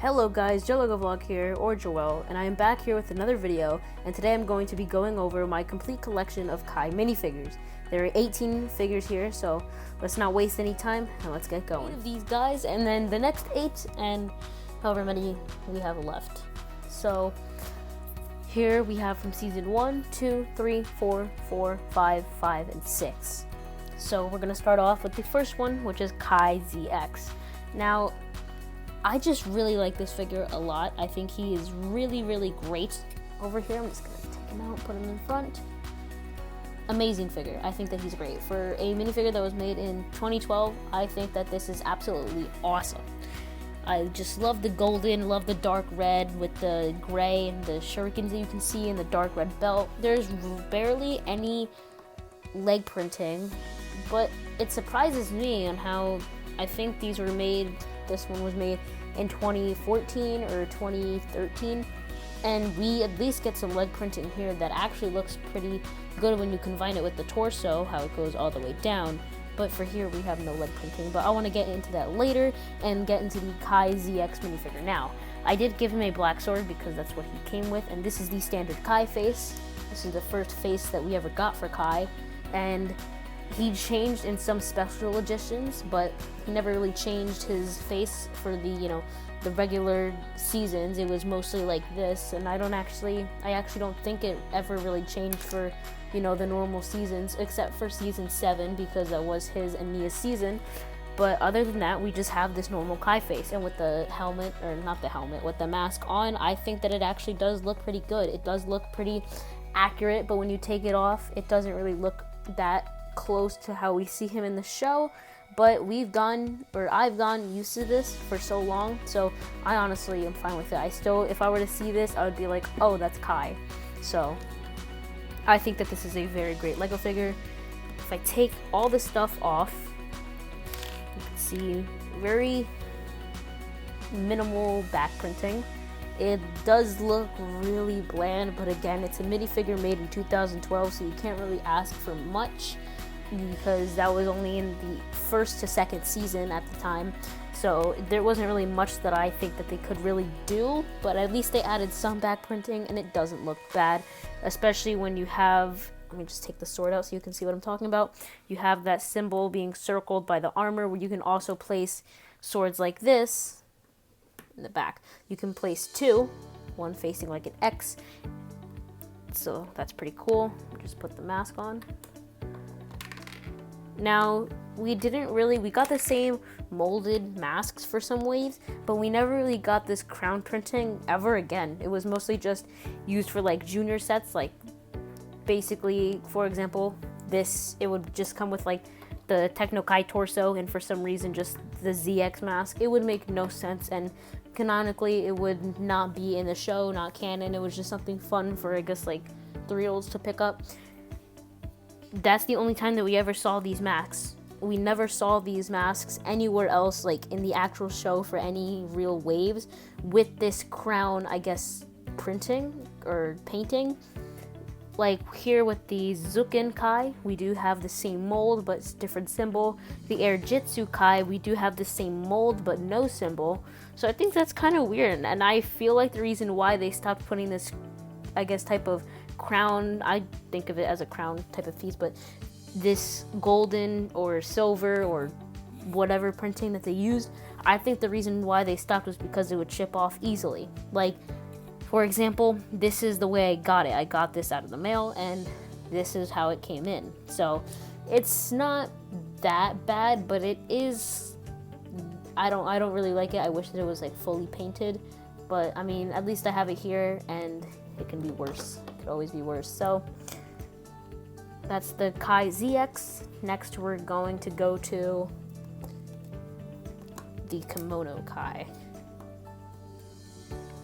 Hello guys, Joelego Vlog here, or Joel, and I am back here with another video, and today I'm going to be going over my complete collection of Kai minifigures. There are 18 figures here, so let's not waste any time, and let's get going. 8 of these guys, and then the next 8, and however many we have left. So, here we have from season 1, 2, 3, 4, 4, 5, 5, and 6. So we're going to start off with the first one, which is Kai ZX. Now, I just really like this figure a lot. I think he is really, really great over here. I'm just going to take him out, put him in front. Amazing figure. I think that he's great. For a minifigure that was made in 2012, I think that this is absolutely awesome. I just love the golden, love the dark red with the gray and the shurikens that you can see and the dark red belt. There's barely any leg printing, but it surprises me on how I think these were made. This one was made in 2014 or 2013, and we at least get some leg printing here that actually looks pretty good when you combine it with the torso, how it goes all the way down. But for here we have no leg printing, but I want to get into that later and get into the Kai ZX minifigure. Now, I did give him a black sword because that's what he came with, and this is the standard Kai face. This is the first face that we ever got for Kai, and he changed in some special editions, but he never really changed his face for the, the regular seasons. It was mostly like this, and I actually don't think it ever really changed for, the normal seasons, except for season 7, because that was his and Nia's season. But other than that, we just have this normal Kai face, and with the helmet, or not the helmet, with the mask on, I think that it actually does look pretty good. It does look pretty accurate, but when you take it off, it doesn't really look that close to how we see him in the show. But I've gone used to this for so long, so I honestly am fine with it. If I were to see this, I would be like, oh, that's Kai. So I think that this is a very great Lego figure. If I take all the stuff off, you can see very minimal back printing. It does look really bland, but again, it's a minifigure made in 2012, so you can't really ask for much, because that was only in the first to second season at the time, so there wasn't really much that I think that they could really do, but at least they added some back printing, and it doesn't look bad, especially when you have, let me just take the sword out so you can see what I'm talking about. You have that symbol being circled by the armor, where you can also place swords like this in the back. You can place 2, one facing like an X, so that's pretty cool. Just put the mask on. Now, we got the same molded masks for some waves, but we never really got this crown printing ever again. It was mostly just used for like junior sets, like basically, for example, it would just come with like the Techno Kai torso, and for some reason just the ZX mask. It would make no sense, and canonically it would not be in the show, not canon. It was just something fun for, I guess, like 3-year-olds to pick up. That's the only time that we ever saw these masks. We never saw these masks anywhere else, like in the actual show for any real waves, with this crown, I guess, printing or painting. Like here with the Zuken Kai, we do have the same mold, but it's different symbol. The Air Jitsu Kai, we do have the same mold, but no symbol. So I think that's kind of weird, and I feel like the reason why they stopped putting this, I guess, type of crown, I think of it as a crown type of piece, but this golden or silver or whatever printing that they used, I think the reason why they stopped was because it would chip off easily. Like, for example, this is the way I got it. I got this out of the mail, and this is how it came in. So it's not that bad, but it is, I don't really like it. I wish that it was like fully painted, but I mean, at least I have it here, and it can be worse. It could always be worse. So that's the Kai ZX. Next, we're going to go to the Kimono Kai.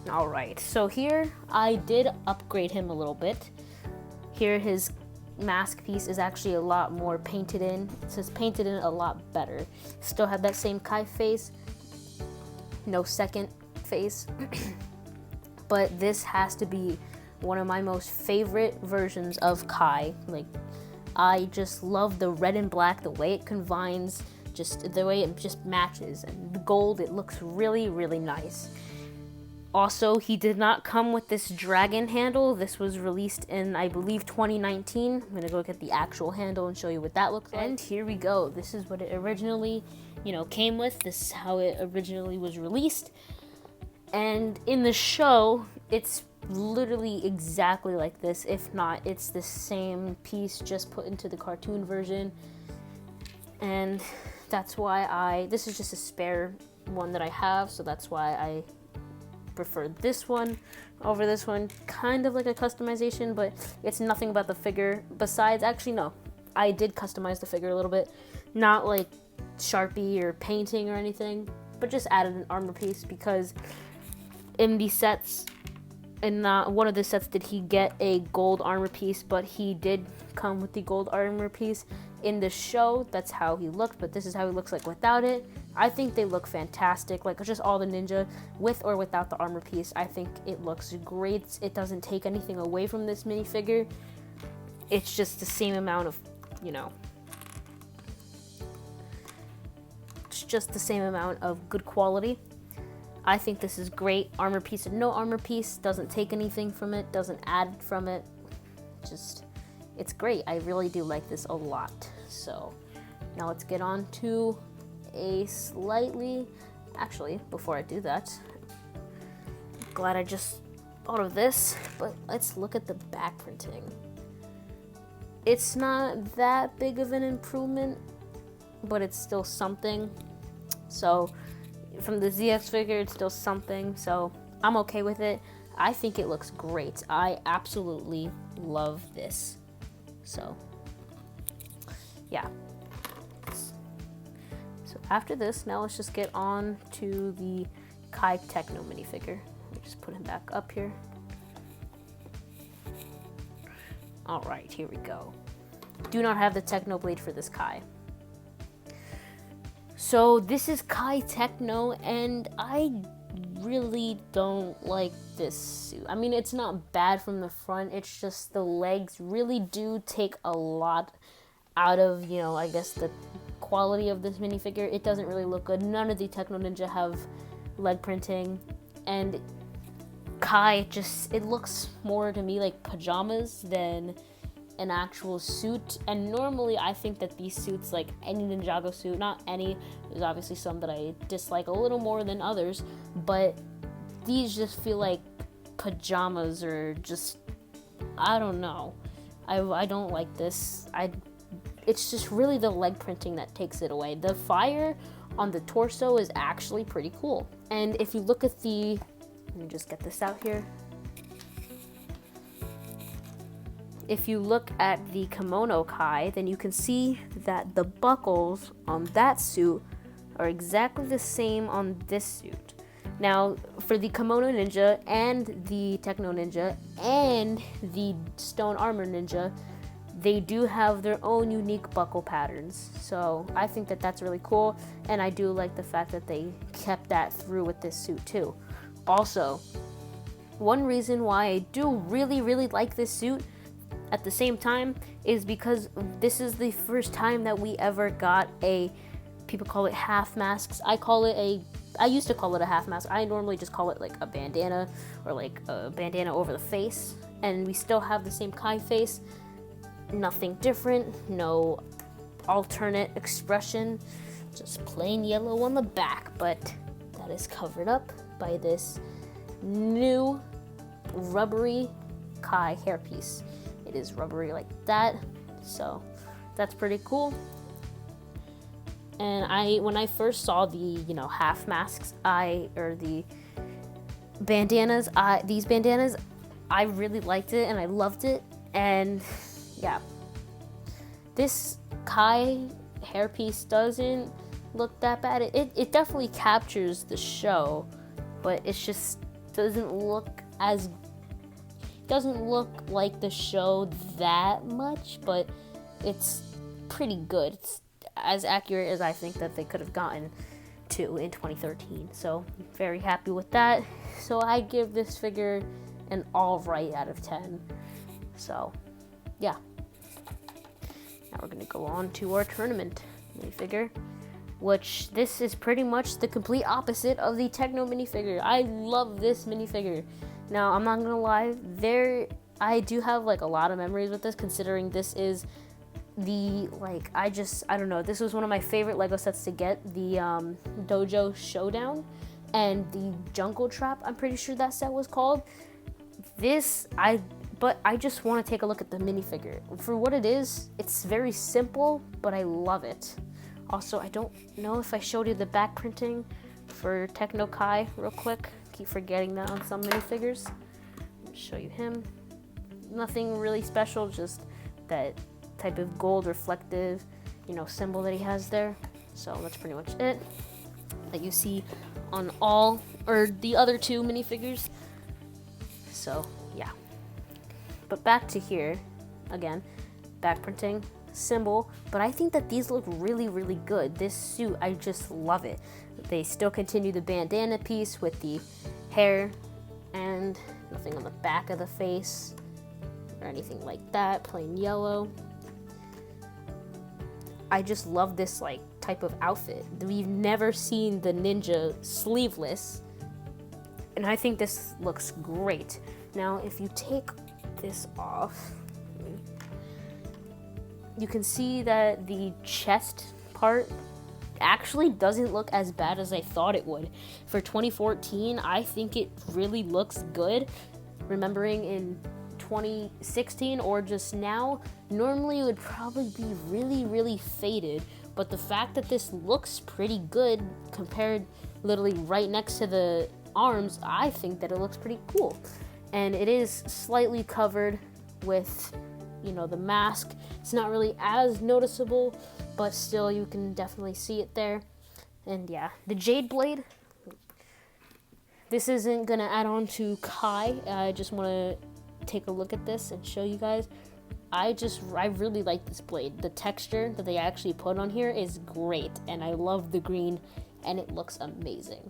Alright, so here I did upgrade him a little bit. Here his mask piece is actually a lot more painted in. It says painted in a lot better. Still have that same Kai face. No second face. But this has to be one of my most favorite versions of Kai. Like, I just love the red and black, the way it combines, just the way it just matches. And the gold, it looks really, really nice. Also, he did not come with this dragon handle. This was released in, I believe, 2019. I'm gonna go get the actual handle and show you what that looks like. And here we go. This is what it originally, came with. This is how it originally was released. And in the show, it's literally exactly like this. If not, it's the same piece just put into the cartoon version. And that's why this is just a spare one that I have, so that's why I prefer this one over this one. Kind of like a customization, but it's nothing about the figure besides, actually no, I did customize the figure a little bit, not like Sharpie or painting or anything, but just added an armor piece because in the sets, in one of the sets did he get a gold armor piece, but he did come with the gold armor piece. In the show, that's how he looked, but this is how he looks like without it. I think they look fantastic, like just all the ninja, with or without the armor piece. I think it looks great. It doesn't take anything away from this minifigure. It's just the same amount of, it's just the same amount of good quality. I think this is great. Armor piece and no armor piece, doesn't take anything from it, doesn't add from it. It's great. I really do like this a lot. So now let's get on to actually, before I do that, glad I just thought of this, but let's look at the back printing. It's not that big of an improvement, but it's still something. So from the ZX figure, it's still something, so I'm okay with it. I think it looks great. I absolutely love this. So yeah. So after this, now let's just get on to the Kai Techno minifigure. Let me just put him back up here. All right, here we go. Do not have the Techno blade for this Kai. So this is Kai Techno, and I really don't like this suit. I mean, it's not bad from the front, it's just the legs really do take a lot out of, I guess the quality of this minifigure. It doesn't really look good. None of the Techno Ninja have leg printing, and Kai it looks more to me like pajamas than an actual suit. And normally I think that these suits, like any Ninjago suit, not any, there's obviously some that I dislike a little more than others, but these just feel like pajamas, or just, I don't know. I don't like this. It's just really the leg printing that takes it away. The fire on the torso is actually pretty cool. And if you look at let me just get this out here. If you look at the Kimono Kai, then you can see that the buckles on that suit are exactly the same on this suit. Now, for the Kimono Ninja and the Techno Ninja and the Stone Armor Ninja, they do have their own unique buckle patterns. So I think that that's really cool, and I do like the fact that they kept that through with this suit too. Also, one reason why I do really, really like this suit at the same time is because this is the first time that we ever got people call it half masks. I used to call it a half mask. I normally just call it like a bandana, or like a bandana over the face. And we still have the same Kai face. Nothing different, no alternate expression, just plain yellow on the back, but that is covered up by this new rubbery Kai hairpiece. It is rubbery like that, so that's pretty cool. And when I first saw the half masks, or the bandanas, these bandanas, I really liked it and I loved it. And yeah, this Kai hairpiece doesn't look that bad. It definitely captures the show, but it just doesn't look like the show that much, but it's pretty good. It's as accurate as I think that they could have gotten to in 2013. So I'm very happy with that. So I give this figure an all right out of 10. So yeah. Now we're gonna go on to our tournament minifigure. which this is pretty much the complete opposite of the Techno minifigure. I love this minifigure. Now, I'm not gonna lie, I do have like a lot of memories with this, considering this is the, like, I don't know, this was one of my favorite Lego sets to get, the Dojo Showdown and the Jungle Trap, I'm pretty sure that set was called. But I just want to take a look at the minifigure. For what it is, it's very simple, but I love it. Also, I don't know if I showed you the back printing for Techno Kai real quick. Keep forgetting that on some minifigures. I'll show you him. Nothing really special, just that type of gold reflective, symbol that he has there. So that's pretty much it that you see on all, or the other two minifigures. So yeah. But back to here, again, back printing, symbol, but I think that these look really, really good. This suit, I just love it. They still continue the bandana piece with the hair and nothing on the back of the face or anything like that, plain yellow. I just love this like type of outfit. We've never seen the ninja sleeveless, and I think this looks great. Now, if you take this off, you can see that the chest part actually doesn't look as bad as I thought it would. For 2014, I think it really looks good. Remembering in 2016 or just now, normally it would probably be really, really faded, but the fact that this looks pretty good compared literally right next to the arms, I think that it looks pretty cool. And it is slightly covered with, the mask. It's not really as noticeable, but still you can definitely see it there. And yeah, the Jade Blade, this isn't gonna add on to Kai. I just want to take a look at this and show you guys. I really like this blade. The texture that they actually put on here is great, and I love the green, and it looks amazing.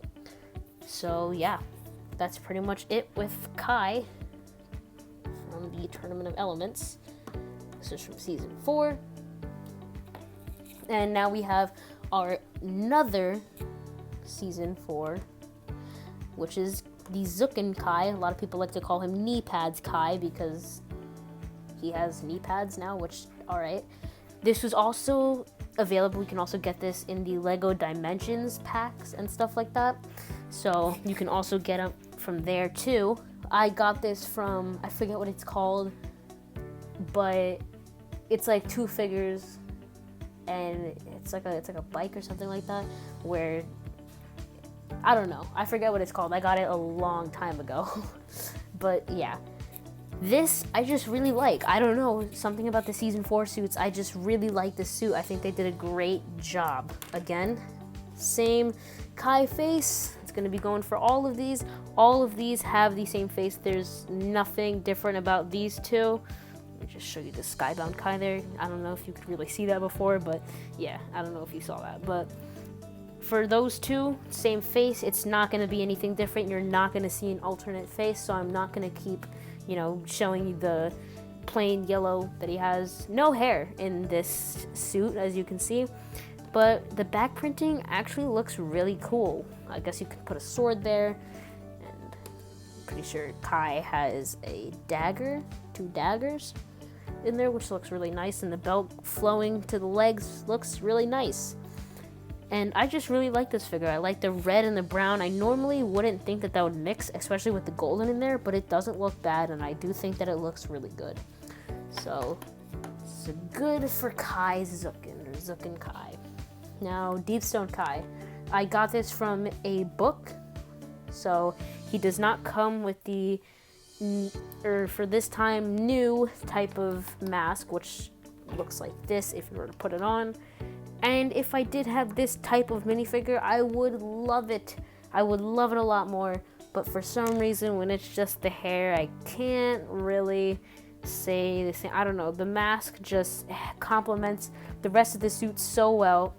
So yeah, that's pretty much it with Kai from the Tournament of Elements. This is from season 4. And now we have our another season 4, which is the Zuken Kai. A lot of people like to call him Knee Pads Kai because he has knee pads now, which, alright. This was also available. You can also get this in the Lego Dimensions packs and stuff like that. So you can also get them from there too. I got this from, I forget what it's called, but it's like 2 figures, and it's like a bike or something like that, where, I don't know, I forget what it's called. I got it a long time ago. But yeah, this I just really like. I don't know, something about the season 4 suits, I just really like this suit. I think they did a great job. Again, same Kai face. It's gonna be going for all of these. All of these have the same face. There's nothing different about these two. Let me just show you the Skybound Kai there. I don't know if you could really see that before, but yeah, I don't know if you saw that. But for those two, same face. It's not gonna be anything different. You're not gonna see an alternate face, so I'm not gonna keep, showing you the plain yellow that he has. No hair in this suit, as you can see. But the back printing actually looks really cool. I guess you could put a sword there, and I'm pretty sure Kai has a dagger, 2 daggers in there, which looks really nice, and the belt flowing to the legs looks really nice. And I just really like this figure. I like the red and the brown. I normally wouldn't think that would mix, especially with the golden in there, but it doesn't look bad, and I do think that it looks really good. So, it's good for Kai's Zuken, or Zuken Kai. Now, Deepstone Kai. I got this from a book, so he does not come with the, for this time, new type of mask, which looks like this if you were to put it on. And if I did have this type of minifigure, I would love it. I would love it a lot more, but for some reason, when it's just the hair, I can't really say the same. I don't know, the mask just complements the rest of the suit so well,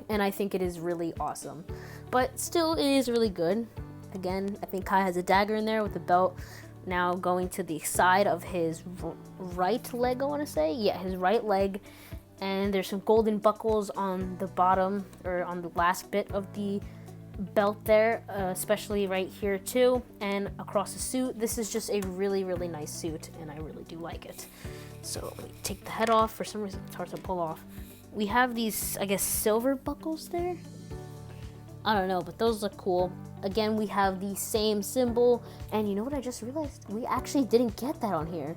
and I think it is really awesome. But still, it is really good. Again, I think Kai has a dagger in there with the belt now going to the side of his right leg, I want to say. Yeah, his right leg. And there's some golden buckles on the bottom, or on the last bit of the belt there, especially right here too, and across the suit. This is just a really, really nice suit, and I really do like it. So let me take the head off. For some reason it's hard to pull off. We have these, I guess, silver buckles there. I don't know, but those look cool. Again, we have the same symbol, and you know what I just realized? We actually didn't get that on here.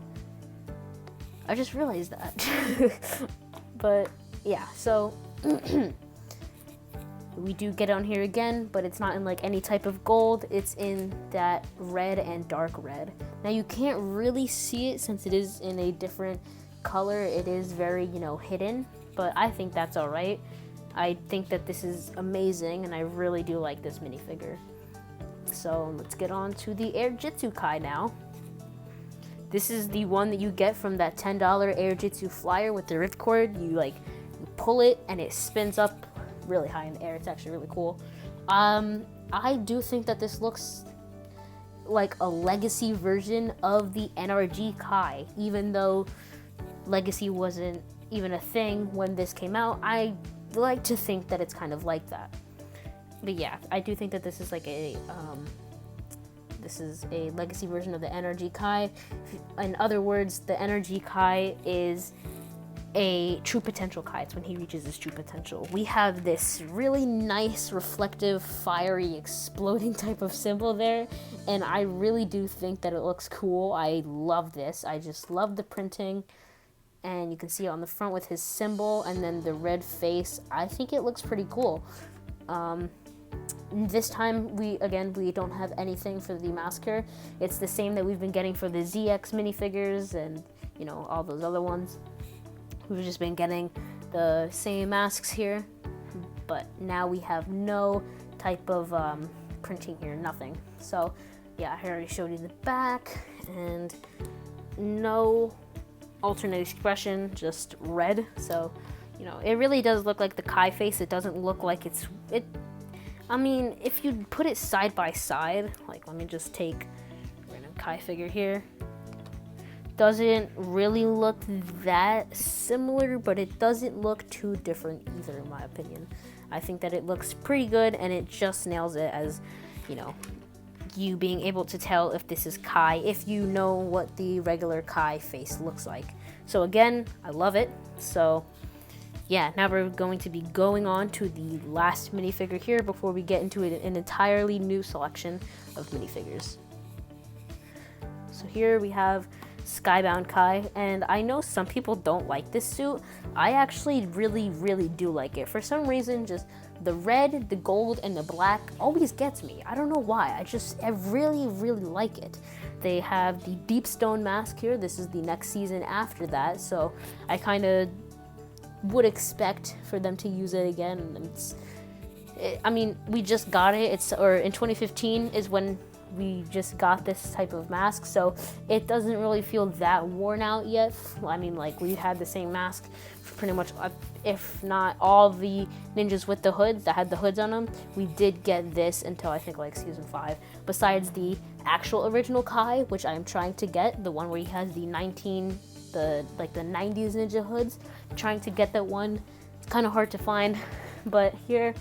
I just realized that. But yeah, so we do get on here again, but it's not in like any type of gold. It's in that red and dark red. Now you can't really see it since it is in a different color. It is very, you know, hidden, but I think that's all right. I think that this is amazing, and I really do like this minifigure. So let's get on to the Air Jitsu Kai now. This is the one that you get from that $10 Air Jitsu flyer with the ripcord. You pull it and it spins up really high in the air. It's actually really cool. I do think that this looks like a legacy version of the NRG Kai, even though legacy wasn't even a thing when this came out. I like to think that it's kind of like that. But yeah, I do think that this is like a legacy version of the NRG Kai. In other words, the NRG Kai is a true potential Kai. It's when he reaches his true potential. We have this really nice, reflective, fiery, exploding type of symbol there, and I really do think that it looks cool. I love this. I just love the printing, and you can see it on the front with his symbol and then the red face. I think it looks pretty cool. This time, we don't have anything for the mask here. It's the same that we've been getting for the ZX minifigures and, you know, all those other ones. We've just been getting the same masks here, but now we have no type of printing here, nothing. So, yeah, I already showed you the back, and no alternate expression, just red. So, you know, it really does look like the Kai face. It doesn't look like I mean, if you put it side by side, like, let me just take a random Kai figure here. Doesn't really look that similar, but it doesn't look too different either, in my opinion. I think that it looks pretty good, and it just nails it as, you know, you being able to tell if this is Kai, if you know what the regular Kai face looks like. So again, I love it. So yeah, now we're going to be going on to the last minifigure here before we get into an entirely new selection of minifigures. So here we have Skybound Kai, and I know some people don't like this suit. I actually really, really do like it. For some reason, just the red, the gold, and the black always gets me. I don't know why. I really, really like it. They have the Deep Stone mask here. This is the next season after that, so I kind of would expect for them to use it again. I mean, we just got it. In 2015 is when we just got this type of mask, so it doesn't really feel that worn out yet. I mean, like, we had the same mask for pretty much, if not all the ninjas with the hoods that had the hoods on them. We did get this until I think like season 5. Besides the actual original Kai, which I am trying to get, the one where he has the 90s ninja hoods. I'm trying to get that one. It's kind of hard to find, but here,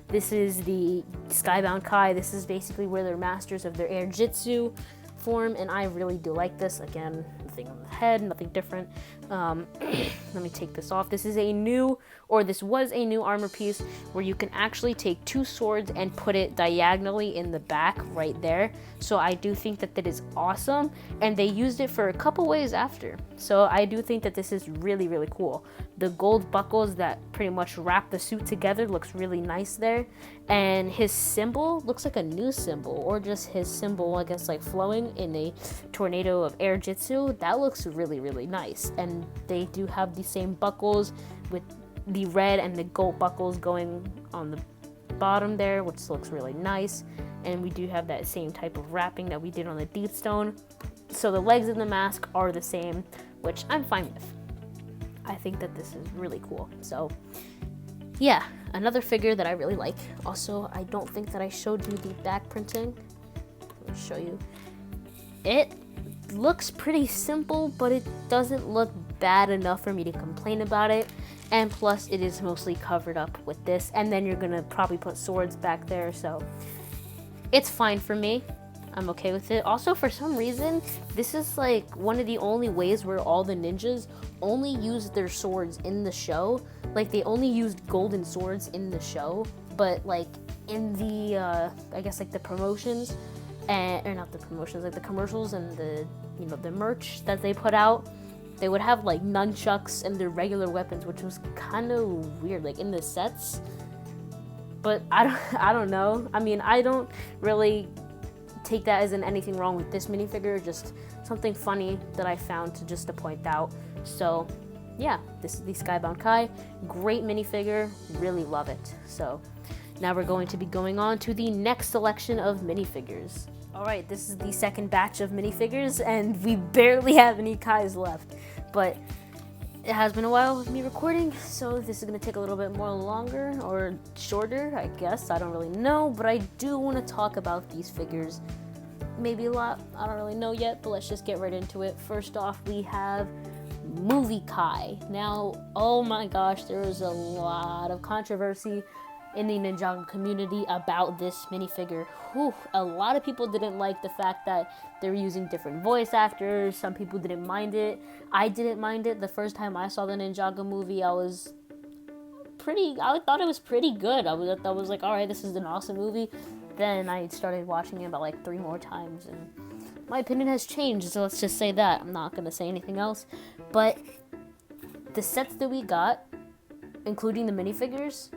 this is the Skybound Kai. This is basically where they're masters of their air jitsu form, and I really do like this. Again, nothing on the head, nothing different. Let me take this off. This was a new armor piece where you can actually take 2 swords and put it diagonally in the back right there. So I do think that is awesome, and they used it for a couple ways after. So I do think that this is really, really cool. The gold buckles that pretty much wrap the suit together looks really nice there, and his symbol looks like a new symbol, or just his symbol, I guess, like flowing in a tornado of air jitsu. That looks really, really nice. And they do have the same buckles with the red and the gold buckles going on the bottom there, which looks really nice. And we do have that same type of wrapping that we did on the Deep Stone. So the legs in the mask are the same, which I'm fine with. I think that this is really cool. So yeah, another figure that I really like. Also, I don't think that I showed you the back printing. Let me show you it. looks pretty simple, but it doesn't look bad enough for me to complain about it. And plus, it is mostly covered up with this, and then you're gonna probably put swords back there, so it's fine for me. I'm okay with it. Also, for some reason, this is like one of the only ways where all the ninjas only use their swords in the show. Like, they only used golden swords in the show, but like in the I guess like the promotions, or not the promotions, like the commercials and the, you know, the merch that they put out, they would have like nunchucks and their regular weapons, which was kind of weird, like in the sets. But I don't know. I mean, I don't really take that as in anything wrong with this minifigure, just something funny that I found to point out. So yeah, this is the Skybound Kai. Great minifigure, really love it. So now we're going to be going on to the next selection of minifigures. Alright, this is the second batch of minifigures, and we barely have any Kais left. But it has been a while with me recording, so this is going to take a little bit more longer, or shorter, I guess. I don't really know, but I do want to talk about these figures. Maybe a lot, I don't really know yet, but let's just get right into it. First off, we have Movie Kai. Now, oh my gosh, there was a lot of controversy in the Ninjago community about this minifigure. Whew, a lot of people didn't like the fact that they were using different voice actors. Some people didn't mind it. I didn't mind it. The first time I saw the Ninjago movie, I thought it was pretty good. I was like, alright, this is an awesome movie. Then I started watching it about like 3 more times, and my opinion has changed, so let's just say that. I'm not gonna say anything else. But the sets that we got, including the minifigures,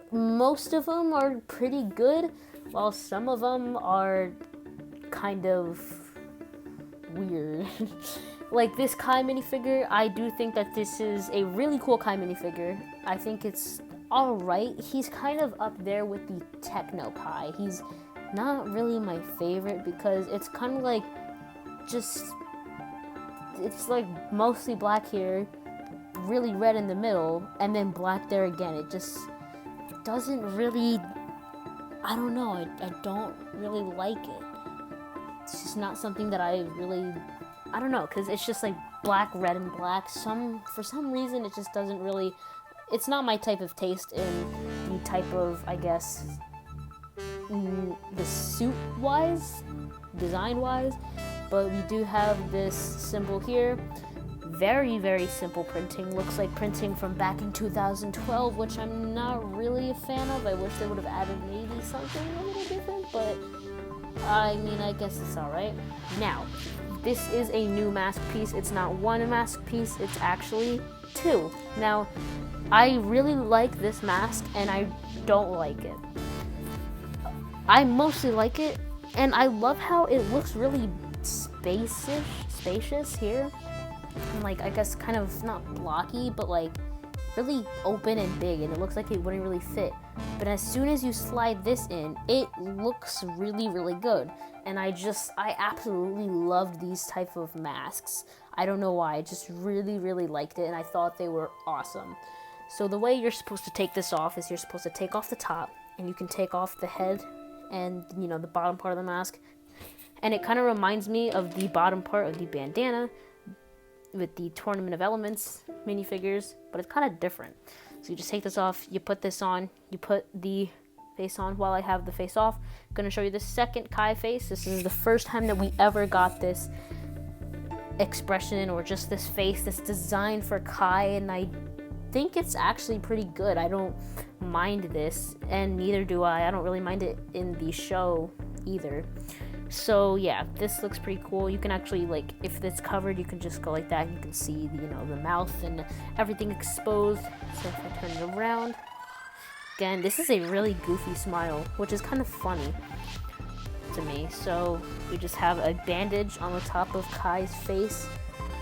most of them are pretty good, while some of them are kind of weird. Like this Kai minifigure, I do think that this is a really cool Kai minifigure. I think it's alright. He's kind of up there with the Techno Kai. He's not really my favorite because it's kind of like it's like mostly black here, really red in the middle, and then black there again. It just doesn't really, I don't know, I don't really like it. It's just not something that I really, I don't know, because it's just like black, red, and black. For some reason, it just doesn't really, it's not my type of taste in the type of, I guess, the suit-wise, design-wise. But we do have this symbol here. Very, very simple printing. Looks like printing from back in 2012, which I'm not really a fan of. I wish they would have added maybe something a little different, but I mean, I guess it's alright. Now, this is a new mask piece. It's not one mask piece, it's actually 2. Now, I really like this mask, and I don't like it. I mostly like it, and I love how it looks really spacious here. And like, I guess kind of not blocky, but like really open and big, and it looks like it wouldn't really fit. But as soon as you slide this in, it looks really, really good. And I absolutely loved these type of masks. I don't know why, I just really, really liked it, and I thought they were awesome. So the way you're supposed to take this off is you're supposed to take off the top, and you can take off the head and, you know, the bottom part of the mask. And it kind of reminds me of the bottom part of the bandana with the Tournament of Elements minifigures, but it's kind of different. So you just take this off, you put this on, you put the face on. While I have the face off, I'm going to show you the second Kai face. This is the first time that we ever got this expression, or just this face that's designed for Kai, and I think it's actually pretty good. I don't mind this, and neither do I don't really mind it in the show either. So yeah, this looks pretty cool. You can actually, like, if it's covered, you can just go like that. You can see, you know, the mouth and everything exposed. So if I turn it around, again, this is a really goofy smile, which is kind of funny to me. So we just have a bandage on the top of Kai's face.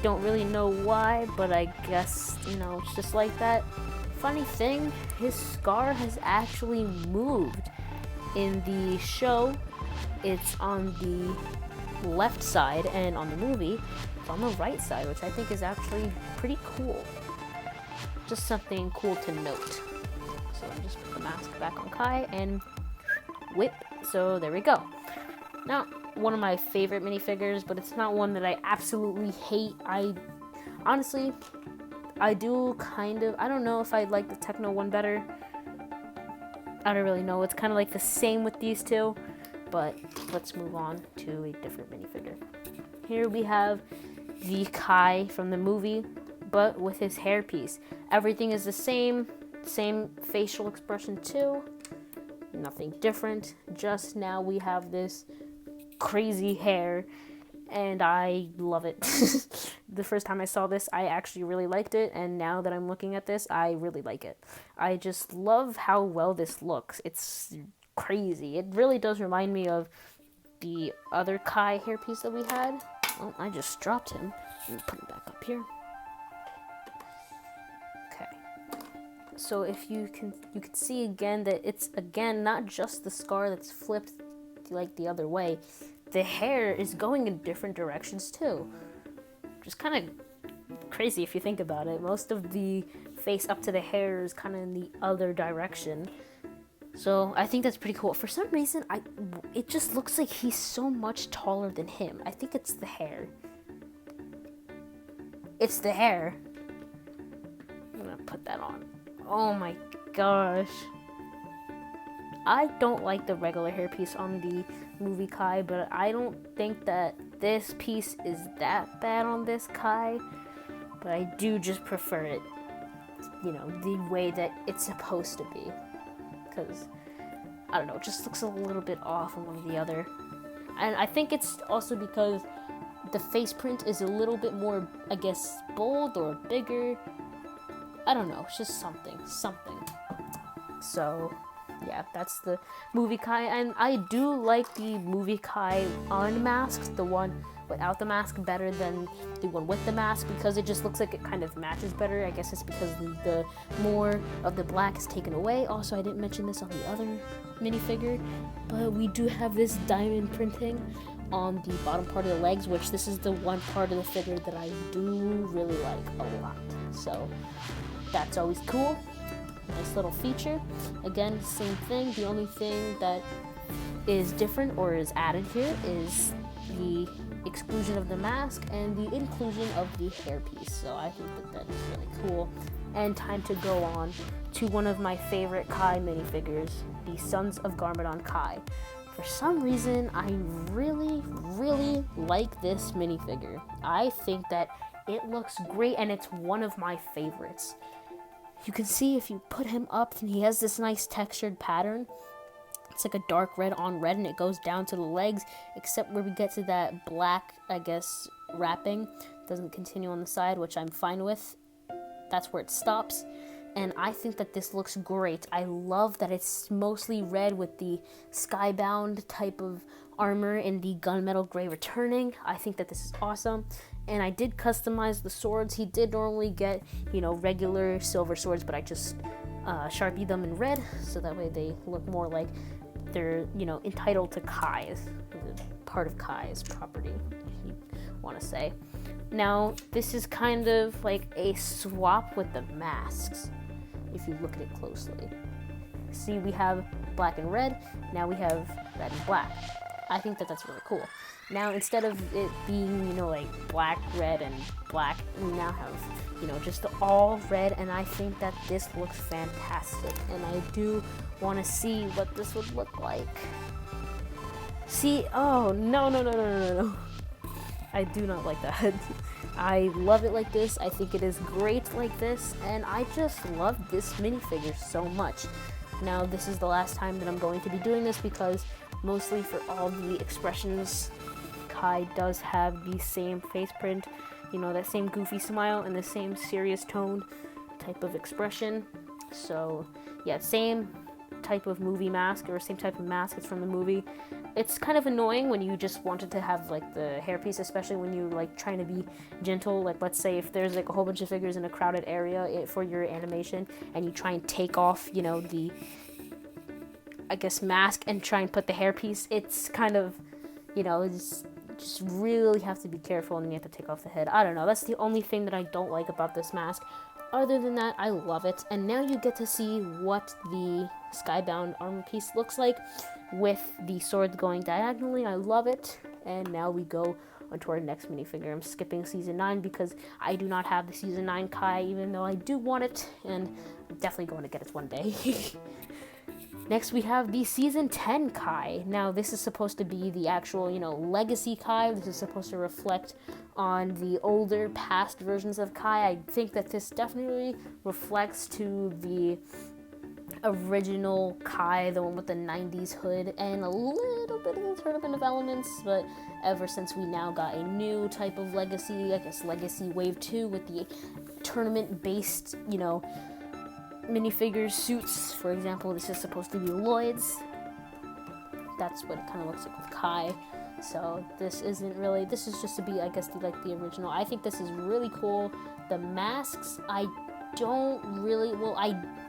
Don't really know why, but I guess, you know, it's just like that. Funny thing, his scar has actually moved. In the show, it's on the left side, and on the movie, it's on the right side, which I think is actually pretty cool. Just something cool to note. So I'll just put the mask back on Kai and whip. So there we go. not one of my favorite minifigures, but it's not one that I absolutely hate. Honestly, I do kind of, I don't know if I like the Techno one better. I don't really know. It's kind of like the same with these two, but let's move on to a different minifigure. Here we have the Kai from the movie, but with his hairpiece. Everything is the same facial expression too. Nothing different. Just now we have this crazy hair, and I love it. The first time I saw this, I actually really liked it, and now that I'm looking at this, I really like it. I just love how well this looks. It's crazy. It really does remind me of the other Kai hairpiece that we had. Oh, I just dropped him. Let me put him back up here. Okay. So if you can see again that it's again not just the scar that's flipped like the other way. The hair is going in different directions too. Just kind of crazy if you think about it. Most of the face up to the hair is kind of in the other direction. So I think that's pretty cool. For some reason, it just looks like he's so much taller than him. I think it's the hair. It's the hair. I'm gonna put that on. Oh my gosh. I don't like the regular hairpiece on the movie Kai, but I don't think that this piece is that bad on this Kai. But I do just prefer it, you know, the way that it's supposed to be. Because, I don't know, it just looks a little bit off on one or the other. And I think it's also because the face print is a little bit more, I guess, bold or bigger. I don't know, it's just something. So, yeah, that's the movie Kai. And I do like the movie Kai unmasked, the one without the mask, better than the one with the mask, because it just looks like it kind of matches better. I guess it's because the more of the black is taken away. Also, I didn't mention this on the other minifigure, but we do have this diamond printing on the bottom part of the legs, which this is the one part of the figure that I do really like a lot. So that's always cool. Nice little feature. Again, same thing. The only thing that is different or is added here is the exclusion of the mask and the inclusion of the hairpiece. So I think that is really cool. And time to go on to one of my favorite Kai minifigures, the Sons of Garmadon Kai. For some reason, I really, really like this minifigure. I think that it looks great, and it's one of my favorites. You can see if you put him up, and he has this nice textured pattern. It's like a dark red on red, and it goes down to the legs, except where we get to that black, I guess, wrapping. It doesn't continue on the side, which I'm fine with. That's where it stops. And I think that this looks great. I love that it's mostly red with the skybound type of armor and the gunmetal gray returning. I think that this is awesome. And I did customize the swords. He did normally get, regular silver swords, but I just Sharpied them in red, so that way they look more like they're, entitled to Kai's, part of Kai's property, if you want to say. Now, this is kind of like a swap with the masks, if you look at it closely. See, we have black and red, now we have red and black. I think that that's really cool. Now, instead of it being, like black, red, and black, we now have, just all red, and I think that this looks fantastic, and I do want to see what this would look like. See, oh, no. I do not like that. I love it like this. I think it is great like this, and I just love this minifigure so much. Now, this is the last time that I'm going to be doing this because mostly for all the expressions, Kai does have the same face print, that same goofy smile and the same serious toned type of expression. So, yeah, same type of movie mask, or same type of mask. It's from the movie. It's kind of annoying when you just wanted to have like the hairpiece, especially when you're like trying to be gentle. Like, let's say if there's like a whole bunch of figures in a crowded area for your animation, and you try and take off, the, I guess, mask and try and put the hairpiece. It's kind of, it's just really have to be careful, and you have to take off the head. I don't know. That's the only thing that I don't like about this mask. Other than that, I love it. And now you get to see what the skybound armor piece looks like. with the swords going diagonally. I love it. And now we go onto our next minifigure. I'm skipping season 9 because I do not have the season 9 Kai, even though I do want it, and I'm definitely going to get it one day. Next, we have the season 10 Kai. Now, this is supposed to be the actual, legacy Kai. This is supposed to reflect on the older, past versions of Kai. I think that this definitely reflects to the original Kai, the one with the 90s hood, and a little bit of the Tournament of Elements, but ever since we now got a new type of legacy, I guess Legacy Wave 2 with the tournament-based, minifigures, suits. For example, this is supposed to be Lloyd's. That's what it kind of looks like with Kai. So this is just to be, I guess, the original. I think this is really cool. The masks, I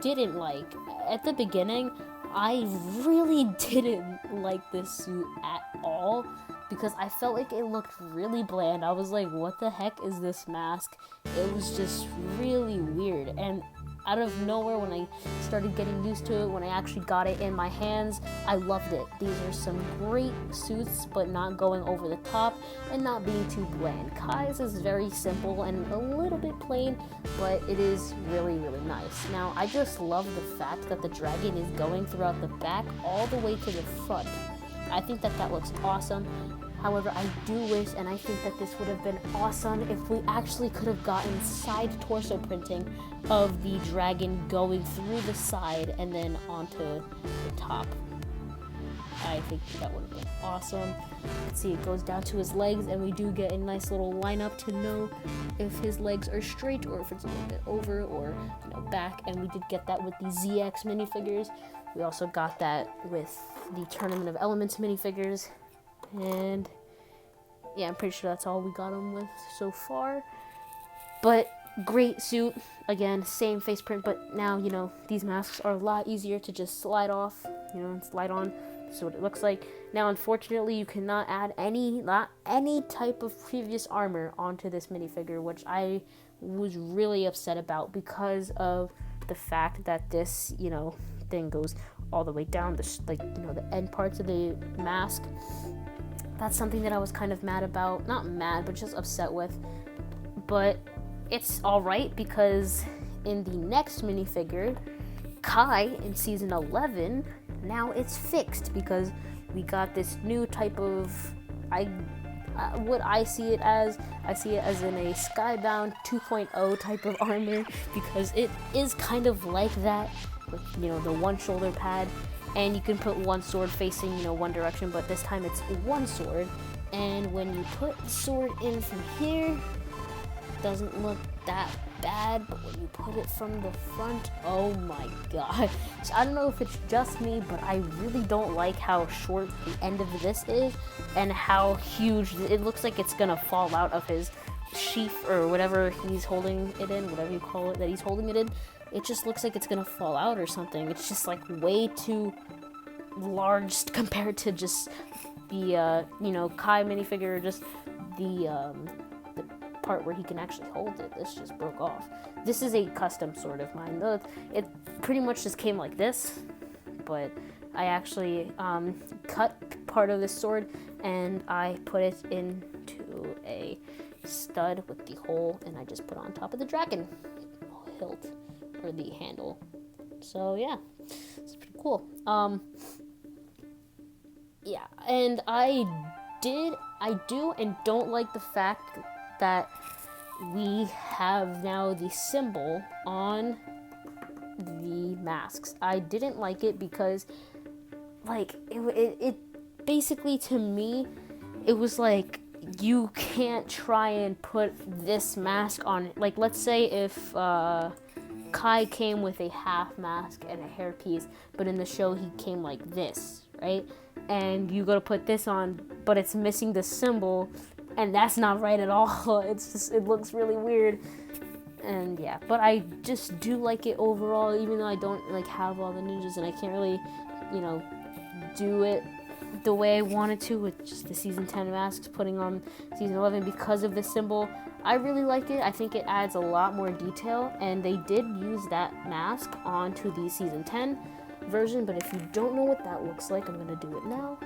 didn't like. At the beginning, I really didn't like this suit at all because I felt like it looked really bland. I was like, what the heck is this mask? It was just really weird. And out of nowhere, when I started getting used to it, when I actually got it in my hands, I loved it. These are some great suits, but not going over the top and not being too bland. Kai's is very simple and a little bit plain, but it is really, really nice. Now, I just love the fact that the dragon is going throughout the back all the way to the front. I think that looks awesome. However, I do wish, and I think that this would have been awesome if we actually could have gotten side torso printing of the dragon going through the side and then onto the top. I think that would have been awesome. Let's see, it goes down to his legs, and we do get a nice little lineup to know if his legs are straight or if it's a little bit over or back, and we did get that with the ZX minifigures. We also got that with the Tournament of Elements minifigures. And yeah, I'm pretty sure that's all we got him with so far. But great suit. Again, same face print, but now, these masks are a lot easier to just slide off, and slide on. This is what it looks like. Now, unfortunately, you cannot add not any type of previous armor onto this minifigure, which I was really upset about because of the fact that this, thing goes all the way down, the end parts of the mask. That's something that I was kind of mad about. Not mad, but just upset with. But it's alright because in the next minifigure, Kai, in season 11, now it's fixed because we got this new type of, what I see it as in a Skybound 2.0 type of armor because it is kind of like that with, the one shoulder pad. And you can put one sword facing, one direction, but this time it's one sword. And when you put the sword in from here, it doesn't look that bad, but when you put it from the front, oh my god. So I don't know if it's just me, but I really don't like how short the end of this is and how huge it looks like it's gonna fall out of his sheath or whatever he's holding it in, whatever you call it that he's holding it in. It just looks like it's gonna fall out or something. It's just like way too large compared to just the Kai minifigure, just the part where he can actually hold it. This just broke off. This is a custom sword of mine. It pretty much just came like this, but I actually cut part of this sword and I put it into a stud with the hole, and I just put it on top of the dragon hilt or the handle. So yeah, it's pretty cool. Yeah, and I do and don't like the fact that we have now the symbol on the masks. I didn't like it because, it basically, to me, it was like, you can't try and put this mask on. Like, let's say if Kai came with a half mask and a hairpiece, but in the show he came like this, right? And you go to put this on, but it's missing the symbol, and that's not right at all. It looks really weird. And yeah, but I just do like it overall, even though I don't have all the ninjas and I can't really, do it the way I wanted to with just the season 10 masks putting on season 11 because of the symbol. I really like it. I think it adds a lot more detail, and they did use that mask onto the season 10. version, but if you don't know what that looks like, I'm gonna do it now.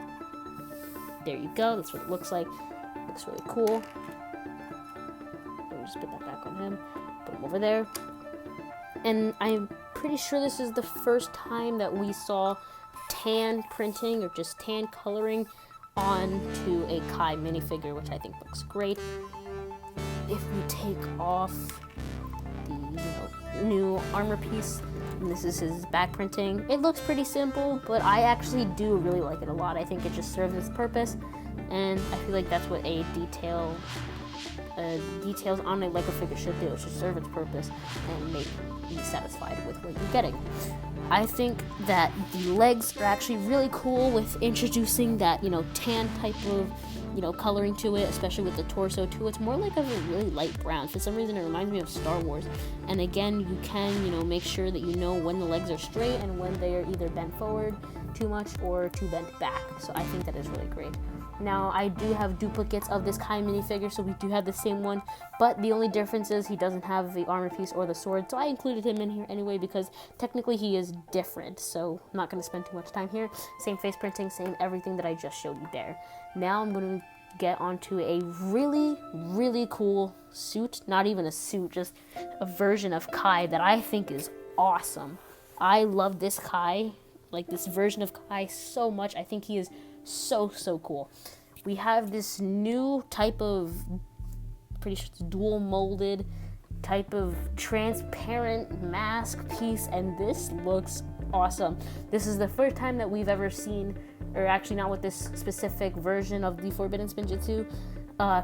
There you go, that's what it looks like. Looks really cool. Let me just put that back on him, put him over there. And I'm pretty sure this is the first time that we saw tan printing or just tan coloring onto a Kai minifigure, which I think looks great. If we take off the new armor piece, and this is his back printing, it looks pretty simple, but I actually do really like it a lot. I think it just serves its purpose, and I feel like that's what a details on a Lego figure should do. It should serve its purpose and make you satisfied with what you're getting. I think that the legs are actually really cool with introducing that, tan type of, coloring to it, especially with the torso too. It's more like a really light brown. For some reason, it reminds me of Star Wars. And again, you can, make sure that you know when the legs are straight and when they are either bent forward too much or too bent back. So I think that is really great. Now, I do have duplicates of this Kai minifigure, so we do have the same one, but the only difference is he doesn't have the armor piece or the sword, so I included him in here anyway because technically he is different, so I'm not going to spend too much time here. Same face printing, same everything that I just showed you there. Now I'm going to get onto a really, really cool suit, not even a suit, just a version of Kai that I think is awesome. I love this Kai, like this version of Kai so much. I think he is so cool. We have this new type of, pretty sure it's dual molded type of transparent mask piece, and this looks awesome. This is the first time that we've ever seen, or actually not with this specific version of the Forbidden Spinjitzu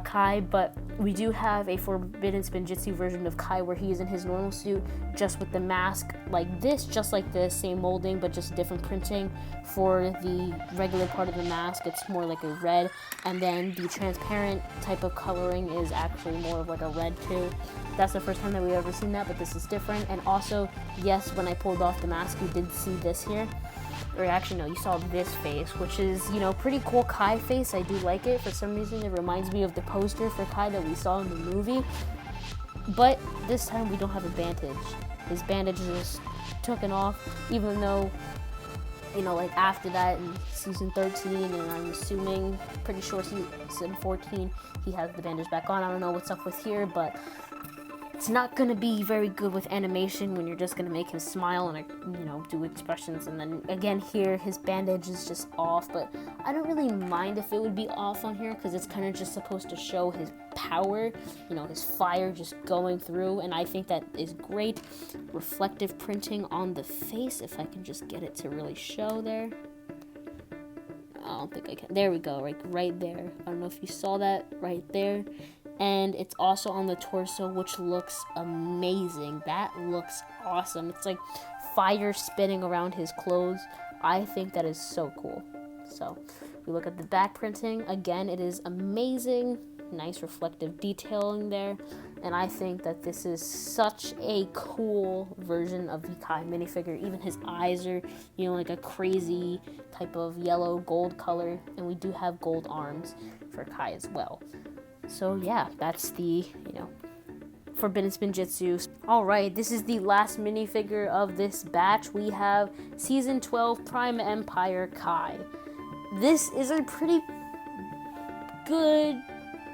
Kai, but we do have a Forbidden Spinjitzu version of Kai where he is in his normal suit, just with the mask like this, just like this, same molding, but just different printing. For the regular part of the mask, it's more like a red, and then the transparent type of coloring is actually more of like a red too. That's the first time that we've ever seen that, but this is different. And also, yes, when I pulled off the mask, you did see this here. Or actually, no, you saw this face, which is, pretty cool Kai face. I do like it. For some reason, it reminds me of the poster for Kai that we saw in the movie. But this time, we don't have a bandage. His bandage is just taken off, even though, like after that in season 13, and I'm assuming, pretty sure season 14, he has the bandage back on. I don't know what's up with here, but it's not going to be very good with animation when you're just going to make him smile and, do expressions. And then again here, his bandage is just off, but I don't really mind if it would be off on here because it's kind of just supposed to show his power, his fire just going through. And I think that is great. Reflective printing on the face, if I can just get it to really show there. I don't think I can. There we go, right there. I don't know if you saw that right there. And it's also on the torso, which looks amazing. That looks awesome. It's like fire spinning around his clothes. I think that is so cool. So we look at the back printing. Again, it is amazing. Nice reflective detailing there. And I think that this is such a cool version of the Kai minifigure. Even his eyes are, like a crazy type of yellow gold color. And we do have gold arms for Kai as well. So yeah, that's the, Forbidden Spinjitzu. Alright, this is the last minifigure of this batch. We have Season 12 Prime Empire Kai. This is a pretty good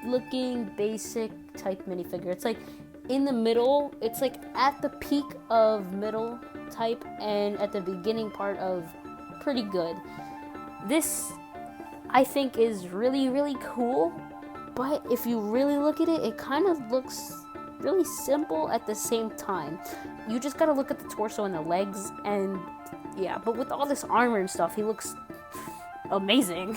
looking basic type minifigure. It's like in the middle, it's like at the peak of middle type and at the beginning part of pretty good. This, I think, is really, really cool. But if you really look at it, it kind of looks really simple at the same time. You just gotta look at the torso and the legs, and yeah, but with all this armor and stuff, he looks amazing.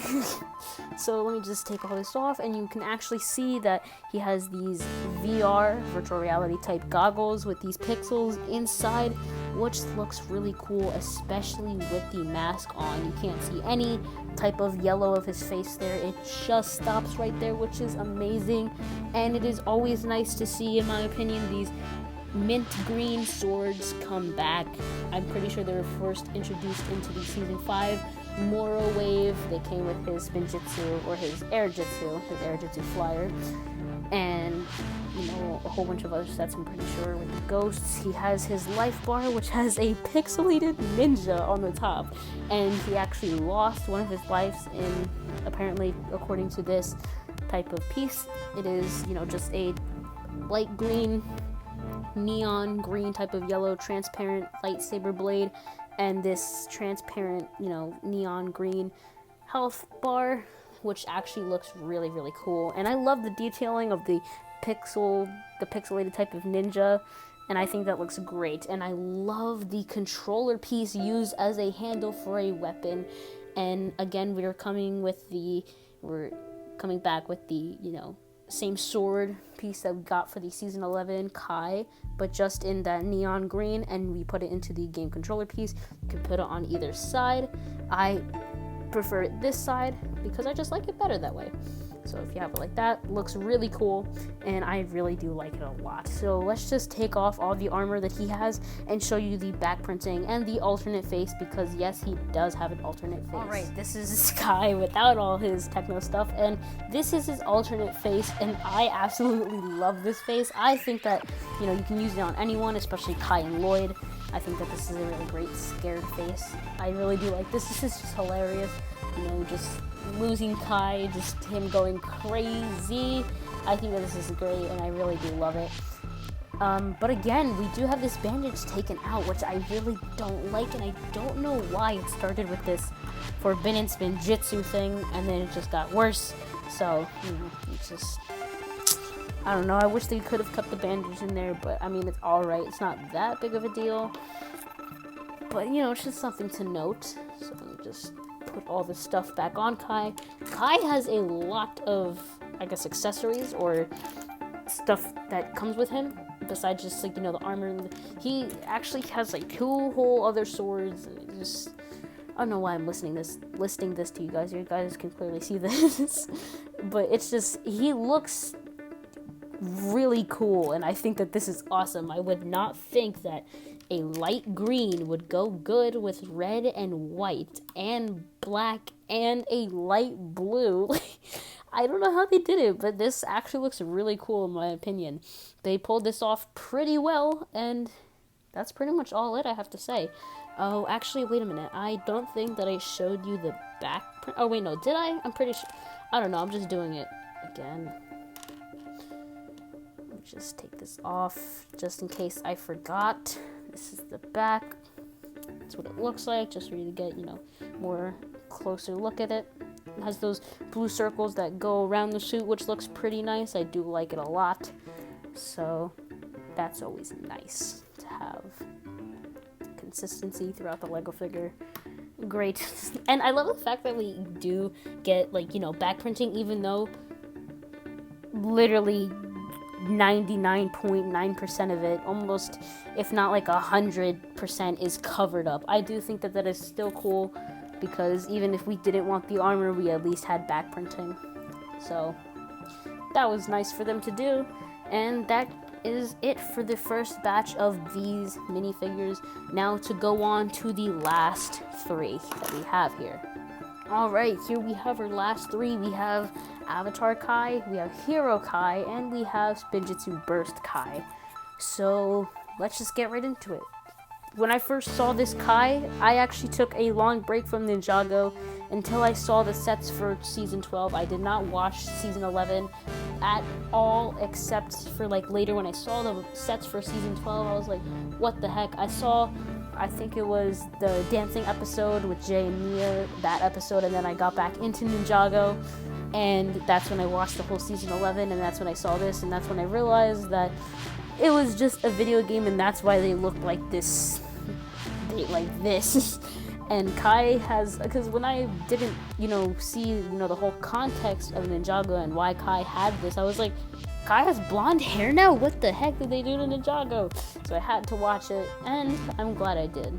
So let me just take all this off, and you can actually see that he has these VR, virtual reality type goggles with these pixels inside, which looks really cool, especially with the mask on. You can't see any type of yellow of his face there. It just stops right there, which is amazing. And it is always nice to see, in my opinion, these mint green swords come back. I'm pretty sure they were first introduced into the season 5 Moro Wave. They came with his Spinjitzu, or his Air Jitsu flyer, and a whole bunch of other sets, I'm pretty sure, with the ghosts. He has his life bar, which has a pixelated ninja on the top, and he actually lost one of his lives in, apparently, according to this type of piece, it is, just a light green, neon green type of yellow transparent lightsaber blade, and this transparent, neon green health bar, which actually looks really, really cool. And I love the detailing of the pixelated type of ninja, and I think that looks great. And I love the controller piece used as a handle for a weapon. And again, we're coming back with the, same sword piece that we got for the Season 11 Kai, but just in that neon green, and we put it into the game controller piece. You can put it on either side. I prefer it this side because I just like it better that way. So if you have it like that, it looks really cool, and I really do like it a lot. So let's just take off all the armor that he has and show you the back printing and the alternate face, because yes, he does have an alternate face. Alright, this is Sky without all his techno stuff, and this is his alternate face, and I absolutely love this face. I think that, you can use it on anyone, especially Kai and Lloyd. I think that this is a really great scared face. I really do like this. This is just hilarious. Just losing Kai, just him going crazy. I think that this is great, and I really do love it. But again, we do have this bandage taken out, which I really don't like, and I don't know why it started with this forbidden Spinjitzu thing, and then it just got worse. So, it's just, I don't know. I wish they could have kept the bandage in there, but I mean, it's alright. It's not that big of a deal. But, it's just something to note. So let me just put all this stuff back on Kai. Kai has a lot of, accessories or stuff that comes with him, besides just, the armor. He actually has, 2 whole other swords. Just, I don't know why I'm listing this to you guys. You guys can clearly see this. But it's just, he looks really cool, and I think that this is awesome. I would not think that a light green would go good with red and white and black and a light blue. I don't know how they did it, but this actually looks really cool in my opinion. They pulled this off pretty well, and that's pretty much all I have to say. Oh, actually, wait a minute. I don't think that I showed you the back print. Oh, wait, no. Did I? I'm pretty sure. I don't know. I'm just doing it again. Just take this off just in case I forgot. This is the back. That's what it looks like, just for you to get, more closer look at it. It has those blue circles that go around the suit, which looks pretty nice. I do like it a lot. So that's always nice to have consistency throughout the Lego figure. Great. And I love the fact that we do get, back printing, even though literally 99.9% of it, almost, if not 100%, is covered up. I do think that that is still cool, because even if we didn't want the armor, we at least had back printing. So that was nice for them to do, and that is it for the first batch of these minifigures. Now to go on to the last 3 that we have here. Alright, here we have our last 3. We have Avatar Kai, we have Hero Kai, and we have Spinjitzu Burst Kai. So let's just get right into it. When I first saw this Kai, I actually took a long break from Ninjago until I saw the sets for Season 12. I did not watch Season 11 at all, except for later when I saw the sets for Season 12. I was like, what the heck? I think it was the dancing episode with Jay and Mia, that episode, and then I got back into Ninjago, and that's when I watched the whole Season 11, and that's when I saw this, and that's when I realized that it was just a video game, and that's why they look like this. And Kai has, because when I didn't, see, the whole context of Ninjago and why Kai had this, I was like, Kai has blonde hair now? What the heck did they do to Ninjago? So I had to watch it, and I'm glad I did.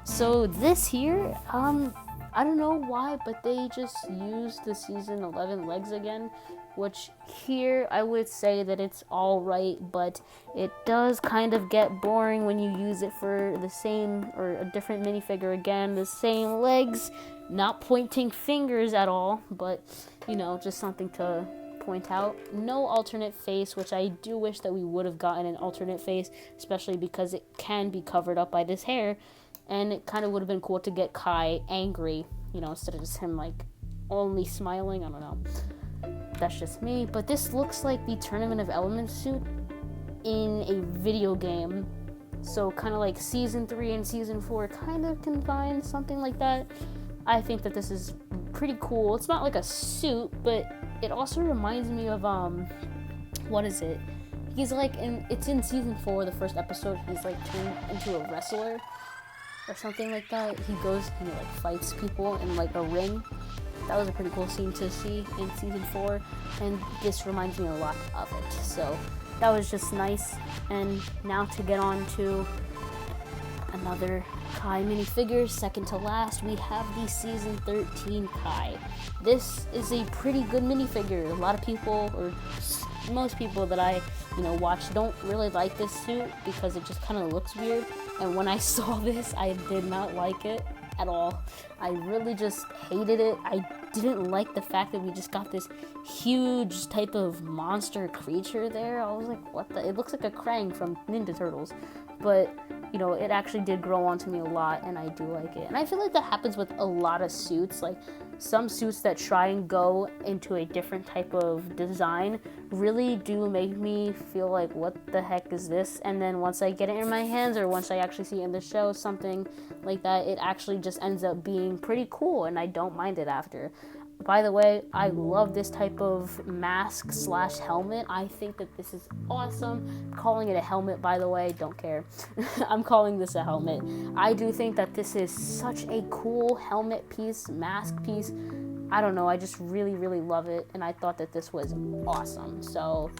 So this here, I don't know why, but they just used the Season 11 legs again, which here I would say that it's alright, but it does kind of get boring when you use it for the same, or a different minifigure again, the same legs, Not pointing fingers at all, but, you know, just something to point out. No alternate face, which I do wish that we would have gotten an alternate face, especially because it can be covered up by this hair, and it kind of would have been cool to get Kai angry, you know, instead of just him, like, only smiling. I don't know. That's just me. But this looks like the Tournament of Elements suit in a video game. So kind of like Season 3 and Season 4 kind of combined, something like that. I think that this is pretty cool. It's not like a suit, but it also reminds me of, what is it? He's like, it's in Season 4, the first episode, he's like turned into a wrestler or something like that. He goes and he like fights people in like a ring. That was a pretty cool scene to see in Season 4, and this reminds me a lot of it. So that was just nice. And now to get on to another Kai minifigure, second to last, we have the Season 13 Kai. This is a pretty good minifigure. A lot of people, or most people that I, watch don't really like this suit because it just kind of looks weird. And when I saw this, I did not like it at all. I really just hated it. I didn't like the fact that we just got this huge type of monster creature there. I was like, what the? It looks like a Krang from Ninja Turtles. But, it actually did grow onto me a lot, and I do like it. And I feel like that happens with a lot of suits. Like, some suits that try and go into a different type of design really do make me feel like, what the heck is this? And then once I get it in my hands, or once I actually see it in the show, something like that, it actually just ends up being pretty cool, and I don't mind it after. By the way, I love this type of mask / helmet. I think that this is awesome. I'm calling it a helmet, by the way, don't care. I'm calling this a helmet. I do think that this is such a cool helmet piece, mask piece. I don't know, I just really, really love it, and I thought that this was awesome. So,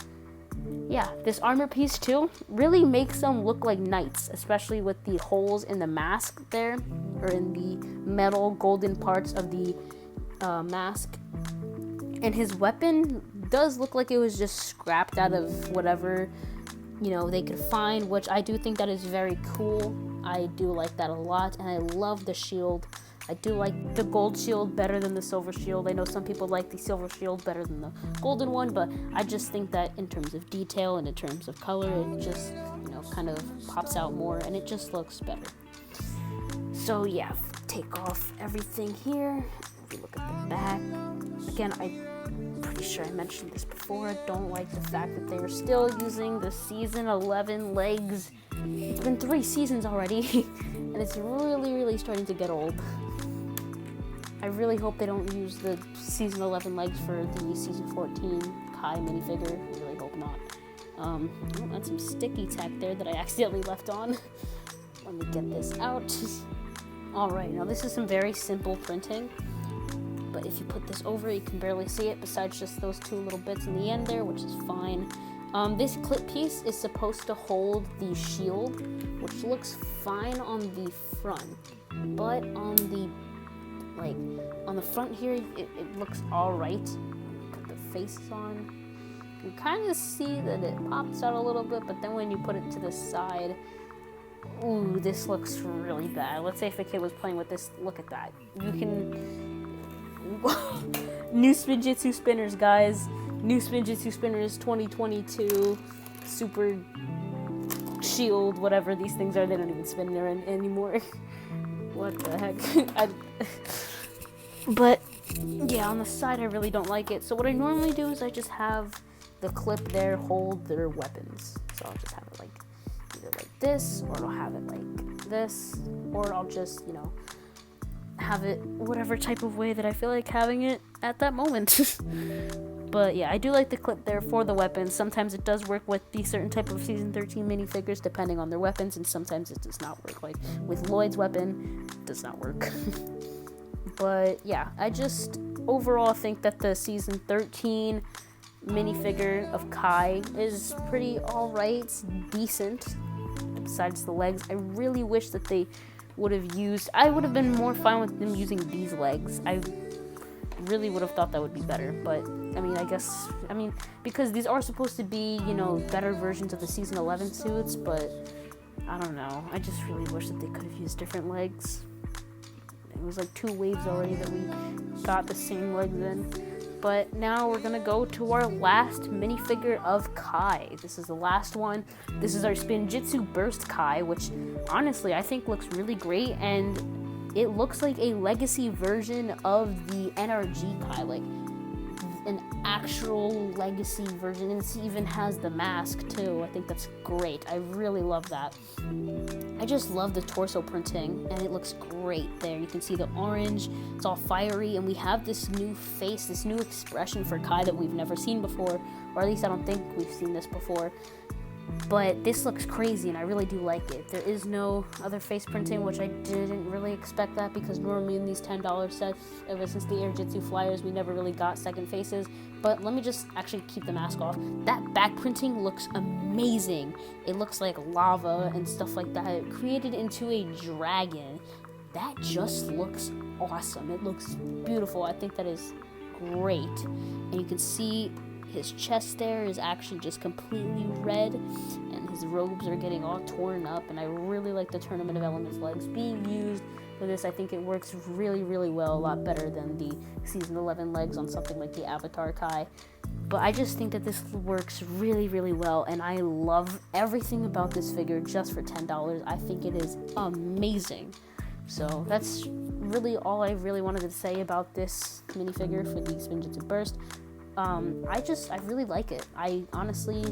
yeah, this armor piece too really makes them look like knights, especially with the holes in the mask there, or in the metal golden parts of the mask. And his weapon does look like it was just scrapped out of whatever they could find, which I do think that is very cool. I do like that a lot, and I love the shield. I do like the gold shield better than the silver shield. I know some people like the silver shield better than the golden one, but I just think that in terms of detail and in terms of color, it just kind of pops out more, and it just looks better. So yeah, take off everything here. If you look at the back, again, I'm pretty sure I mentioned this before. I don't like the fact that they are still using the Season 11 legs. It's been 3 seasons already, and it's really, really starting to get old. I really hope they don't use the Season 11 legs for the Season 14 Kai minifigure. I really hope not. That's some sticky tack there that I accidentally left on. Let me get this out. Alright, now this is some very simple printing. But if you put this over, you can barely see it, besides just those 2 little bits in the end there, which is fine. This clip piece is supposed to hold the shield, which looks fine on the front, but on the front here, it looks alright. Put the faces on. You can kind of see that it pops out a little bit, but then when you put it to the side, ooh, this looks really bad. Let's say if a kid was playing with this, look at that. You can... New Spinjitzu spinners, guys. New Spinjitzu spinners 2022. Super shield, whatever these things are. They don't even spin there anymore. What the heck? But, yeah, on the side, I really don't like it. So what I normally do is I just have the clip there hold their weapons. So I'll just have it like, either like this, or I'll have it like this, or I'll just, have it whatever type of way that I feel like having it at that moment. But yeah, I do like the clip there for the weapons. Sometimes it does work with the certain type of Season 13 minifigures depending on their weapons, and sometimes it does not work. Like with Lloyd's weapon, it does not work. But yeah, I just overall think that the Season 13 minifigure of Kai is pretty alright. It's decent. Besides the legs, I really wish that they would have used... I would have been more fine with them using these legs. I really would have thought that would be better. But, because these are supposed to be, better versions of the Season 11 suits, but I don't know. I just really wish that they could have used different legs. It was like 2 waves already that we got the same legs in. But now we're gonna go to our last minifigure of Kai. This is the last one. This is our Spinjitzu Burst Kai, which honestly I think looks really great, and it looks like a legacy version of the NRG Kai, like an actual legacy version, and it even has the mask too. I think that's great. I really love that. I just love the torso printing, and it looks great there. You can see the orange, it's all fiery, and we have this new face, this new expression for Kai that we've never seen before, or at least I don't think we've seen this before. But this looks crazy, and I really do like it. There is no other face printing, which I didn't really expect that, because normally in these $10 sets, ever since the Air Jitsu Flyers, we never really got second faces. But let me just actually keep the mask off. That back printing looks amazing. It looks like lava and stuff like that, created into a dragon. That just looks awesome. It looks beautiful. I think that is great. And you can see his chest there is actually just completely red, and his robes are getting all torn up, and I really like the Tournament of Elements legs being used for this. I think it works really, really well, a lot better than the Season 11 legs on something like the Avatar Kai. But I just think that this works really, really well, and I love everything about this figure just for $10. I think it is amazing. So that's really all I really wanted to say about this minifigure for the Spinjitzu Burst. I really like it. I honestly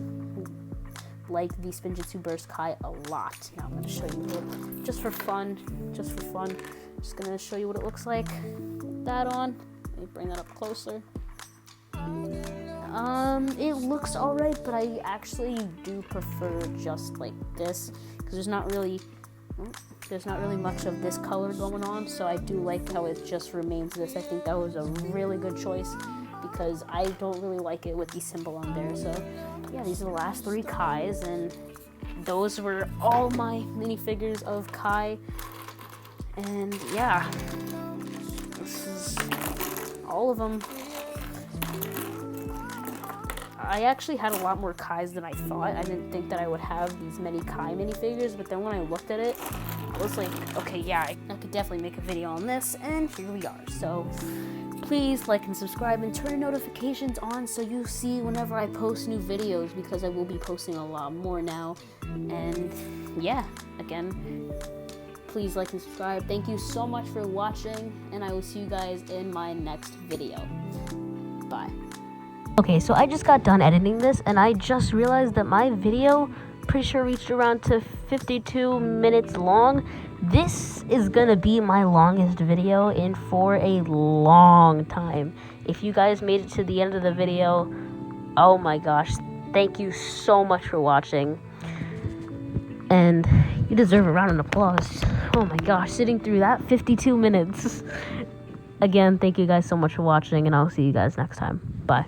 like the Spinjitzu Burst Kai a lot. Now I'm going to show you it just for fun. Just going to show you what it looks like. Put that on. Let me bring that up closer. It looks alright, but I actually do prefer just like this, because there's not really much of this color going on, so I do like how it just remains this. I think that was a really good choice, because I don't really like it with the symbol on there. So yeah, these are the last 3 Kais, and those were all my minifigures of Kai. And yeah, this is all of them. I actually had a lot more Kais than I thought. I didn't think that I would have these many Kai minifigures, but then when I looked at it, I was like, okay, yeah, I could definitely make a video on this, and here we are. So please like and subscribe and turn notifications on so you see whenever I post new videos, because I will be posting a lot more now. And yeah, again, please like and subscribe. Thank you so much for watching, and I will see you guys in my next video. Bye. Okay, so I just got done editing this, and I just realized that my video pretty sure reached around to 52 minutes long. This is gonna be my longest video in for a long time. If you guys made it to the end of the video, oh my gosh, thank you so much for watching. And you deserve a round of applause. Oh my gosh, sitting through that 52 minutes. Again, thank you guys so much for watching, and I'll see you guys next time. Bye.